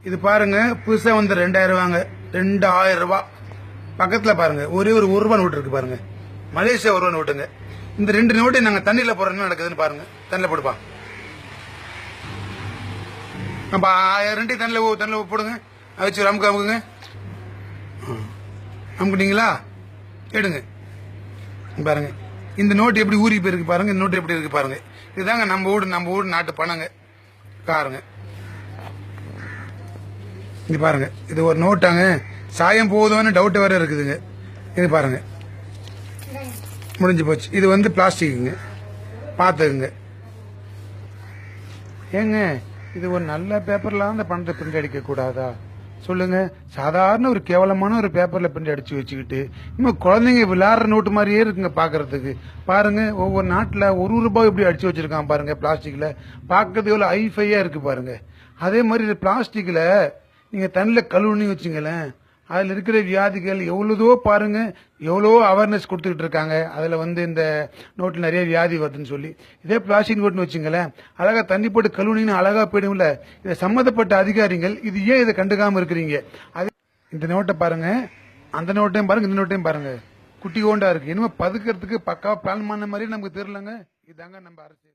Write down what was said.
இது பாருங்க, புதுசா வந்து 2000 ரூபாங்க. 2000 ரூபாய். பக்கத்துல பாருங்க, ஒரே ஒரு ரூபாய் நோட்டு இருக்கு பாருங்க. மலேசியா ரூபாய் நோட்டுங்க. இந்த 2 நோட்டை நாங்க தண்ணியில போற என்ன நடக்குதுன்னு பாருங்க. தண்ணில போடுப்பா. நம்ம 2 தண்ணில போடுங்க. வச்சு அமுக்குங்க. அமுக்கிட்டீங்களா? எடுங்க பாருங்க. இந்த நோட்டு எப்படி ஊறி போயிருக்கு பாருங்க. இந்த நோட்டு எப்படி இருக்கு பாருங்க. இதுதாங்க நம்ம ஊர் நாட்டு பணங்க. பாருங்க, இது பாருங்க. இது ஒரு நோட்டாங்க. சாயம் போகுதுன்னு டவுட் வேற இருக்குதுங்க. இது பாருங்க, முடிஞ்சு போச்சு. இது வந்து பிளாஸ்டிக்குங்க, பார்த்துக்குங்க. ஏங்க, இது ஒரு நல்ல பேப்பர்ல அந்த பணத்தை பிரிண்ட் அடிக்க கூடாதா சொல்லுங்க? சாதாரண ஒரு கேவலமான ஒரு பேப்பர்ல பிரிண்ட் அடிச்சு வச்சுக்கிட்டு இன்னும் குழந்தைங்க விளையாடுற நோட்டு மாதிரியே இருக்குங்க பாக்குறதுக்கு. பாருங்க, ஒவ்வொரு நாட்டுல ரூபாய் இப்படி அடிச்சு வச்சிருக்கான் பாருங்க. பிளாஸ்டிக்ல பாக்குறதுக்கு எவ்வளவு ஹைஃபையா இருக்கு பாருங்க. அதே மாதிரி பிளாஸ்டிக்ல நீங்க தண்ணில கழுவுன்னு வச்சுங்களேன், அதுல இருக்கிற வியாதிகள் எவ்வளவோ பாருங்க. எவ்வளவோ அவேர்னஸ் கொடுத்துக்கிட்டு இருக்காங்க. அதுல வந்து இந்த நோட்டில் நிறைய வியாதி வருதுன்னு சொல்லி. இதே பிளாஸ்டிக் நோட்டுன்னு வச்சுங்களேன், அழகா தண்ணி போட்டு கழுவுனீங்கன்னா அழகா போயிடும்ல. இதை சம்மந்தப்பட்ட அதிகாரிகள் இது ஏன் இதை கண்டுக்காம இருக்கிறீங்க? அது இந்த நோட்டை பாருங்க, அந்த நோட்டையும் பாருங்க, இந்த நோட்டையும் பாருங்க. குட்டி கோண்டா இருக்கு. இனிமே பதுக்கிறதுக்கு பக்கா பிளான் பண்ண மாதிரி நமக்கு தெரியலங்க. இதாங்க நம்ம அரசு.